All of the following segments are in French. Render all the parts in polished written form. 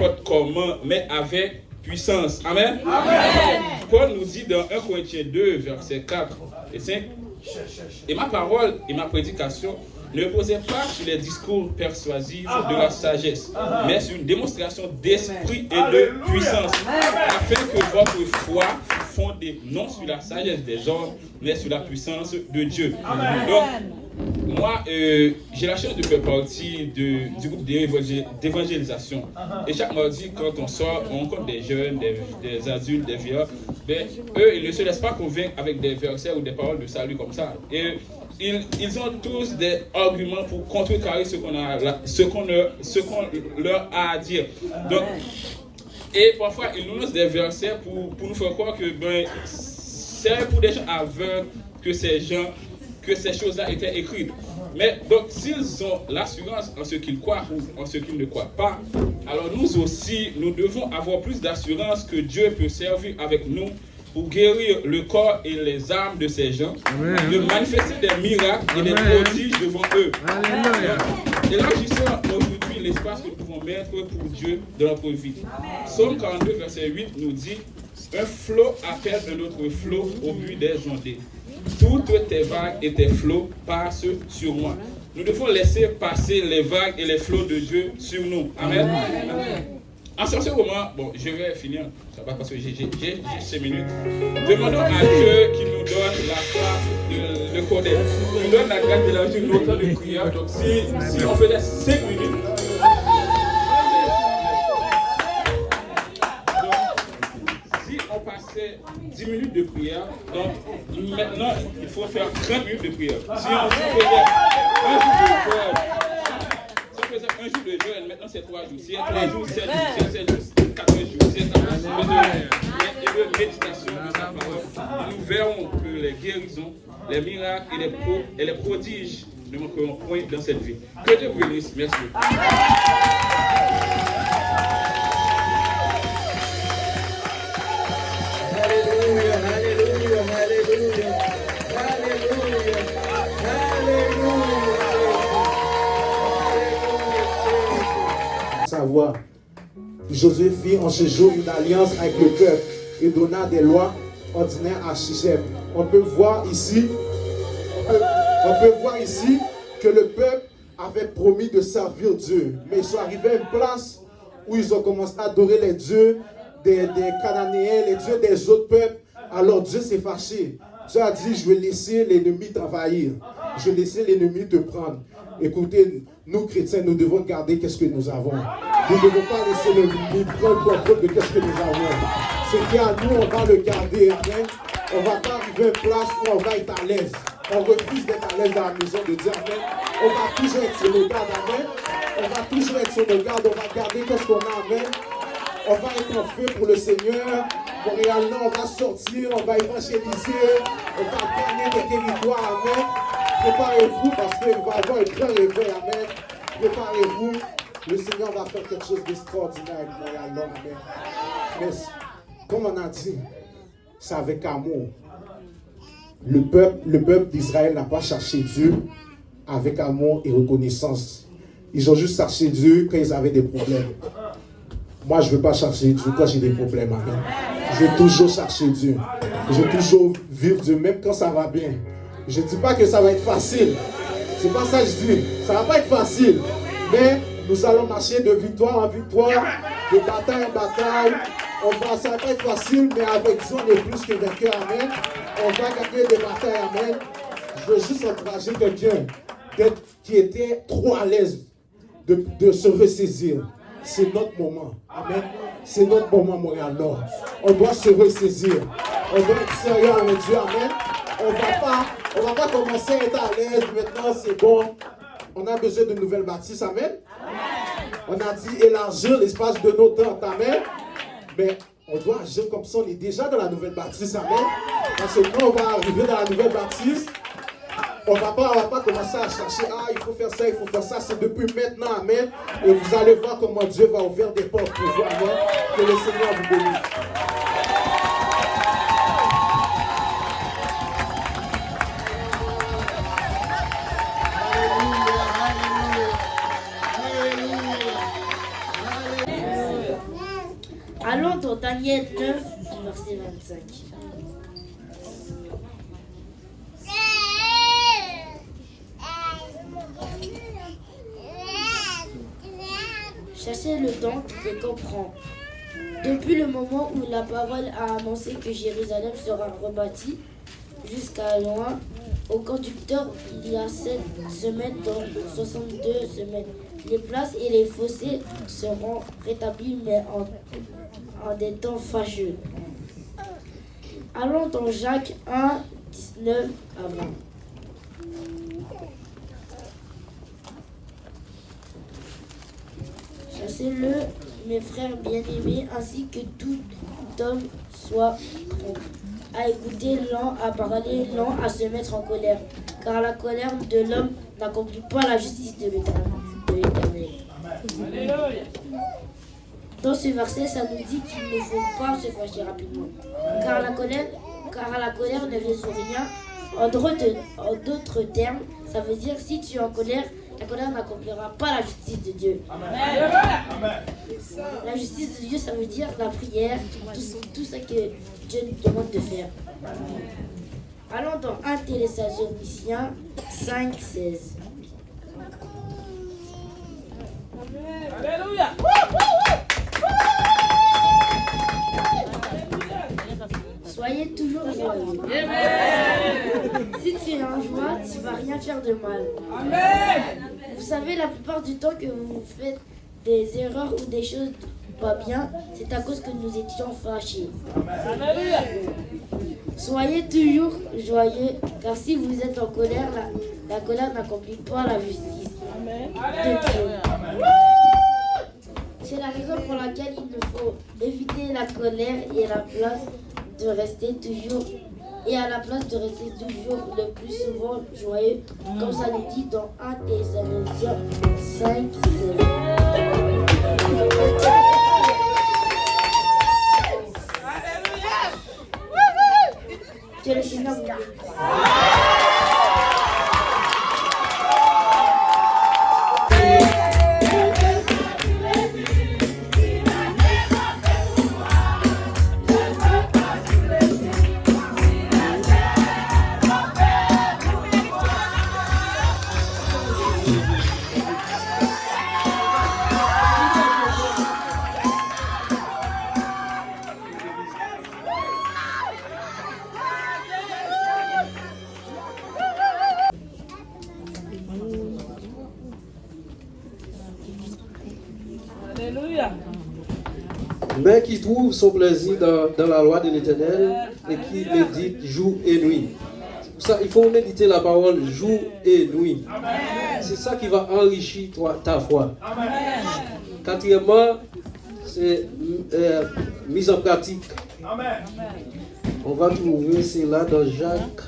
n'importe comment, mais avec puissance. Amen. Amen. Paul nous dit dans 1 Corinthiens 2, versets 4 et 5, et ma parole et ma prédication ne reposaient pas sur les discours persuasifs de la sagesse, mais sur une démonstration d'esprit et de puissance, afin que votre foi fût fondée non sur la sagesse des hommes, mais sur la puissance de Dieu. Donc, moi, j'ai la chance de faire partie du groupe d'évangélisation. Et chaque mardi, quand on sort, on rencontre des jeunes, des adultes, des vieux. Ben, eux, ils ne se laissent pas convaincre avec des versets ou des paroles de salut comme ça. Et ils ont tous des arguments pour contrecarrer ce qu'on leur a à dire. Donc, et parfois, ils nous lancent des versets pour nous faire croire que c'est pour des gens aveugles que ces choses-là étaient écrites. Mais donc, s'ils ont l'assurance en ce qu'ils croient ou en ce qu'ils ne croient pas, alors nous aussi, nous devons avoir plus d'assurance que Dieu peut servir avec nous pour guérir le corps et les âmes de ces gens, de manifester des miracles et des prodiges devant eux. Élargissons aujourd'hui l'espace que nous pouvons mettre pour Dieu dans notre vie. Psaume 42, verset 8 nous dit « Un flot appelle un autre flot au but des ondées. Toutes tes vagues et tes flots passent sur moi. » Nous devons laisser passer les vagues et les flots de Dieu sur nous. Amen. En ce moment, bon, je vais finir, ça va parce que j'ai 5 minutes. Demandons à Dieu qu'il nous donne la force de le connaître. Il nous donne la grâce de la vie, notre temps de prière. Donc si on faisait 5 minutes, si on passait 10 minutes de prière, donc maintenant il faut faire 30 minutes de prière. Si on faisait un jour de prière, un jour de jeûne, maintenant c'est 3 jours. Si c'est 3 jours, 7 jours, si c'est 7 jours, 4 jours, si c'est 4 jours, et de méditation de sa parole, nous verrons que les guérisons, les miracles et les prodiges ne manqueront point dans cette vie. Que Dieu vous bénisse. Merci. Alléluia, alléluia, alléluia, alléluia, alléluia. Savoir. Josué fit en ce jour une alliance avec le peuple et donna des lois ordinaires à Shichem. On peut voir ici que le peuple avait promis de servir Dieu, mais ils sont arrivés à une place où ils ont commencé à adorer les dieux des Cananéens, les dieux des autres peuples. Alors Dieu s'est fâché. Dieu a dit, je vais laisser l'ennemi t'envahir. Je vais laisser l'ennemi te prendre. Écoutez, nous chrétiens, nous devons garder qu'est-ce que nous avons. Nous ne devons pas laisser l'ennemi prendre contrôle de qu'est-ce que nous avons. Ce qui est à nous, on va le garder. Amen. On ne va pas arriver à une place où on va être à l'aise. On refuse d'être à l'aise dans la maison de Dieu. Amen. On va toujours être sur nos gardes. Amen. On va toujours être sur nos gardes. On va garder qu'est-ce qu'on a. Amen. On va être en feu pour le Seigneur. Montréal, on va sortir, on va évangéliser, on va gagner des territoires. Amen. Préparez-vous parce qu'il va y avoir un grand réveil. Amen. Préparez-vous. Le Seigneur va faire quelque chose d'extraordinaire avec Montréal. Amen. Mais comme on a dit, c'est avec amour. Le peuple d'Israël n'a pas cherché Dieu avec amour et reconnaissance. Ils ont juste cherché Dieu quand ils avaient des problèmes. Moi, je ne veux pas chercher Dieu quand j'ai des problèmes. Amen. Je veux toujours chercher Dieu. Je veux toujours vivre Dieu, même quand ça va bien. Je ne dis pas que ça va être facile. C'est pas ça que je dis. Ça ne va pas être facile. Mais nous allons marcher de victoire en victoire, de bataille en bataille. Ça ne va pas être facile, mais avec Dieu, on est plus que vainqueurs. Amen. On va gagner des batailles. Amen. Je veux juste encourager quelqu'un qui était trop à l'aise de se ressaisir. C'est notre moment. Amen. C'est notre moment, Montréal-Nord. On doit se ressaisir. On doit être sérieux avec Dieu. Amen. On va pas commencer à être à l'aise. Maintenant, c'est bon. On a besoin de nouvelles bâtisses. Amen. On a dit élargir l'espace de nos tentes. Amen. Mais on doit agir comme ça. On est déjà dans la nouvelle bâtisse. Amen. Parce que quand on va arriver dans la nouvelle bâtisse, on va pas commencer à chercher, il faut faire ça, il faut faire ça. C'est depuis maintenant, amen. Et vous allez voir comment Dieu va ouvrir des portes pour vous, amen. Que le Seigneur vous bénisse. Allons dans Daniel 9, verset 25. Chassez le temps et comprend. Depuis le moment où la parole a annoncé que Jérusalem sera rebâtie, jusqu'à loin, au conducteur, il y a 7 semaines dans 62 semaines. Les places et les fossés seront rétablis, mais en des temps fâcheux. Allons dans Jacques 1, 19 à 20. Chassez-le, mes frères bien-aimés, ainsi que tout homme soit prompt à écouter, lent à parler, lent à se mettre en colère. Car la colère de l'homme n'accomplit pas la justice de l'Éternel. Dans ce verset, ça nous dit qu'il ne faut pas se fâcher rapidement. Car la colère ne résout rien. En d'autres termes, ça veut dire si tu es en colère, la colère n'accomplira pas la justice de Dieu. Amen. La justice de Dieu, ça veut dire la prière, tout ce que Dieu nous demande de faire. Allons dans 1 Thessaloniciens 5, 16. Alléluia. Soyez toujours joyeux. Amen. Si tu es en joie, tu ne vas rien faire de mal. Amen. Vous savez, la plupart du temps que vous faites des erreurs ou des choses pas bien, c'est à cause que nous étions fâchés. Amen. Soyez toujours joyeux, car si vous êtes en colère, la colère n'accomplit pas la justice de Dieu. C'est la raison pour laquelle il nous faut éviter la colère et à la place de rester toujours le plus souvent joyeux, comme ça nous dit dans 1 Thessaloniciens 5, 16. Que le Seigneur vous bénisse. Mais qui trouve son plaisir dans la loi de l'Éternel et qui médite jour et nuit. Pour ça, il faut méditer la parole jour et nuit. C'est ça qui va enrichir ta foi. Quatrièmement, c'est mise en pratique. On va trouver cela dans Jacques.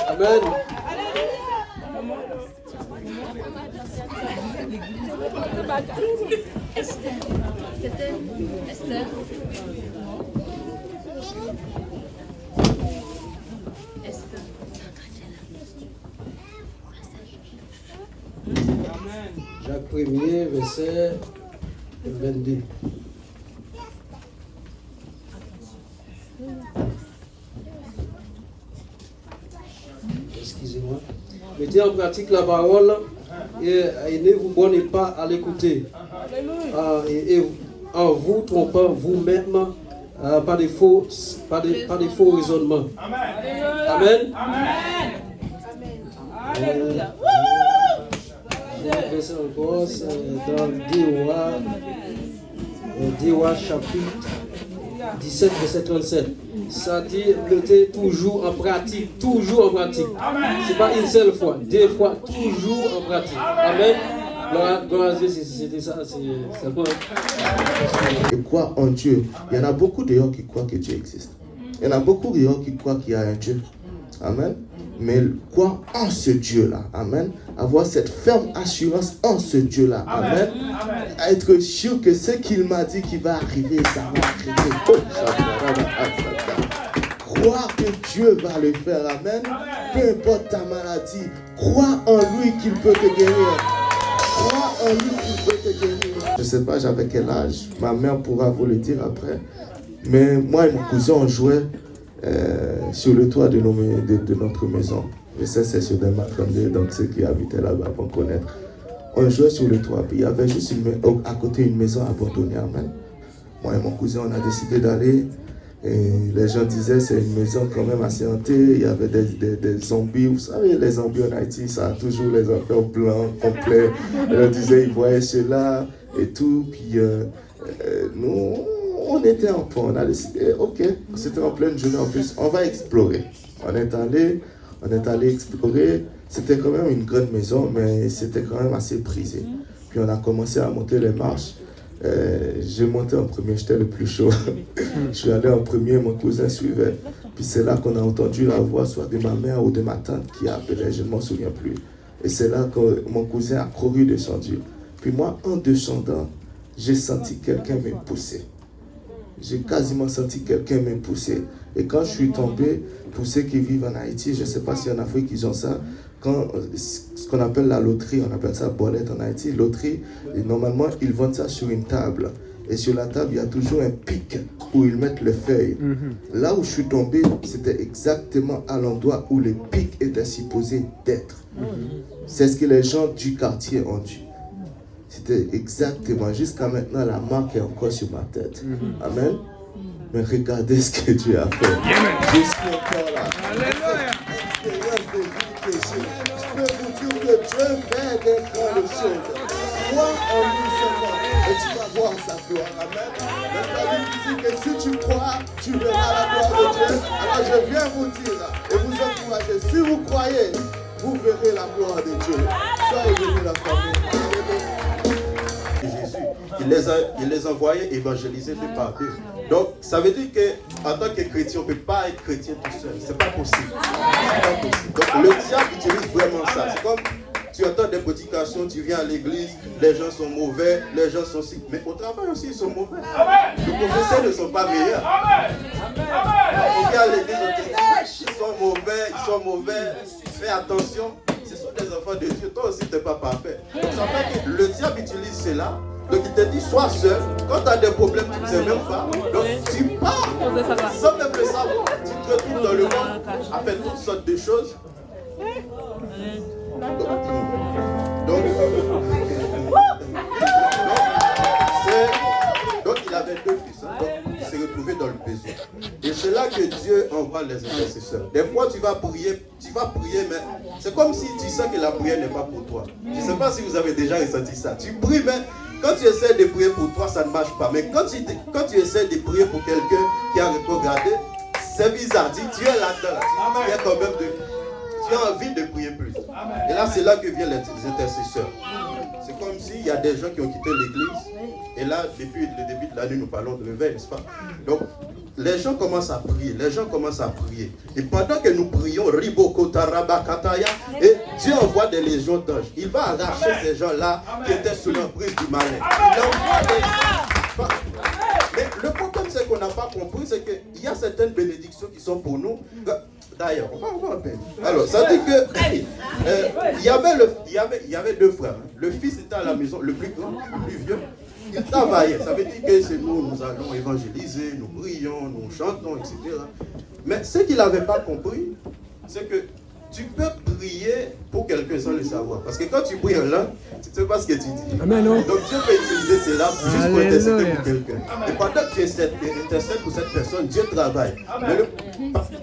Amen. Esther. Jacques 1er, verset 22. Excusez-moi. Mettez en pratique la parole et ne vous bornez pas à l'écouter. Et en vous trompant vous-même par des faux raisonnements. Amen. Verset encore, c'est dans Dewa chapitre 17, verset 37. Ça dit, mettez toujours en pratique. C'est pas une seule fois, deux fois, toujours en pratique. Amen. Gloire à Dieu, c'était ça, c'est bon. Qui croient en Dieu. Il y en a beaucoup d'ailleurs qui croient que Dieu existe. Il y en a beaucoup qui croient qu'il y a un Dieu. Amen. Mais croire en ce Dieu-là. Amen. Avoir cette ferme assurance en ce Dieu-là. Amen. Être sûr que ce qu'il m'a dit qui va arriver, ça va arriver. Croire que Dieu va le faire. Amen. Peu importe ta maladie, crois en lui qu'il peut te guérir. Crois en lui qu'il peut te guérir. Je ne sais pas j'avais quel âge. Ma mère pourra vous le dire après. Mais moi et mon cousin, on jouait sur le toit de notre maison. Et ça, c'est sur Delma 32, donc ceux qui habitaient là-bas vont connaître. On jouait sur le toit, puis il y avait juste à côté une maison abandonnée. Amen. Moi et mon cousin, on a décidé d'aller. Et les gens disaient c'est une maison quand même assez hantée. Il y avait des zombies. Vous savez, les zombies en Haïti, ça a toujours les affaires blancs, complets. On disait, ils voyaient cela et tout. Puis nous, on était enfants. On a décidé, ok, c'était en pleine journée en plus, on va explorer. On est allé explorer. C'était quand même une grande maison, mais c'était quand même assez prisé. Puis on a commencé à monter les marches. J'ai monté en premier, j'étais le plus chaud. Je suis allé en premier, mon cousin suivait. Puis c'est là qu'on a entendu la voix, soit de ma mère ou de ma tante qui appelait, je ne m'en souviens plus. Et c'est là que mon cousin a couru descendu. Puis moi, en descendant, j'ai senti quelqu'un me pousser. J'ai quasiment senti quelqu'un me pousser. Et quand je suis tombé, pour ceux qui vivent en Haïti, je ne sais pas si en Afrique ils ont ça, quand ce qu'on appelle la loterie, on appelle ça bolette en Haïti, loterie, et normalement ils vendent ça sur une table. Et sur la table, il y a toujours un pic où ils mettent les feuilles. Là où je suis tombé, c'était exactement à l'endroit où le pic était supposé d'être. C'est ce que les gens du quartier ont dit. C'était exactement, jusqu'à maintenant, la marque est encore sur ma tête. Amen. Mais regardez ce que Dieu a fait. Jusqu'à encore là. Expérience de vie que j'ai. Je peux vous dire que Dieu fait des grandes choses. Crois en lui seulement et tu vas voir sa gloire. Amen. La Bible dit que si tu crois, tu verras la gloire de Dieu. Alors je viens vous dire et vous encourager. Si vous croyez, vous verrez la gloire de Dieu. Soyez venus la famille. Jésus, il les envoyait évangéliser deux par deux. Donc, ça veut dire qu'en tant que chrétien, on ne peut pas être chrétien tout seul. C'est pas possible. C'est pas possible. Donc, le diable utilise vraiment ça. C'est comme tu entends des prédications, tu viens à l'église, les gens sont mauvais, les gens sont sick. Mais au travail aussi, ils sont mauvais. Les professeurs ne sont pas meilleurs. On vient à l'église, on te dit, ils sont mauvais, fais attention. Ce sont des enfants de Dieu. Toi aussi, tu n'es pas parfait. Donc, ça fait que le diable utilise cela. Donc il te dit, sois seul. Quand tu as des problèmes, tu ne sais même pas. Donc tu pars sans même le savoir. Tu te retrouves dans le monde à faire toutes sortes de choses. Donc il avait deux fils. Donc il s'est retrouvé dans le besoin. Et c'est là que Dieu envoie les intercesseurs. Des fois tu vas prier, mais c'est comme si tu sens que la prière n'est pas pour toi. Je ne sais pas si vous avez déjà ressenti ça. Tu pries, mais quand tu essaies de prier pour toi, ça ne marche pas. Mais quand tu essaies de prier pour quelqu'un qui a rétrogradé, c'est bizarre. Tu es là-dedans. Tu es quand même tu as envie de prier plus. Et là, c'est là que viennent les intercesseurs. C'est comme s'il y a des gens qui ont quitté l'église. Et là, depuis le début de l'année, nous parlons de réveil, n'est-ce pas? Donc, les gens commencent à prier. Et pendant que nous prions, et Dieu envoie des légions d'anges. Il va arracher ces gens-là qui étaient sous l'emprise du malin. Il envoie des... Mais le problème, c'est qu'on n'a pas compris, c'est qu'il y a certaines bénédictions qui sont pour nous. D'ailleurs, on va voir un peu. Alors, ça dit que il y avait deux frères. Le fils était à la maison, le plus grand, le plus vieux. Il travaillait. Ça veut dire que c'est nous allons évangéliser, nous prions, nous chantons, etc. Mais ce qu'il n'avait pas compris, c'est que tu peux prier pour quelqu'un sans le savoir. Parce que quand tu pries en langue, tu ne sais pas ce que tu dis. Amen. Donc Dieu peut utiliser cela juste pour intercéder pour quelqu'un. Et pendant que tu intercèdes pour cette personne, Dieu travaille. Mais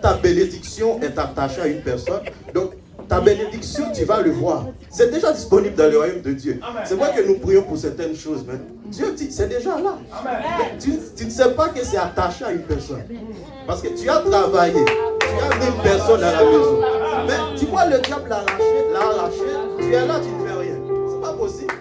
ta bénédiction est attachée à une personne. Donc ta bénédiction, tu vas le voir. C'est déjà disponible dans le royaume de Dieu. C'est vrai que nous prions pour certaines choses, mais Dieu dit, c'est déjà là. Mais tu ne sais pas que c'est attaché à une personne. Parce que tu as travaillé, tu as mis une personne à la maison. Mais tu vois, le diable l'a arraché, tu es là, tu ne fais rien. C'est pas possible.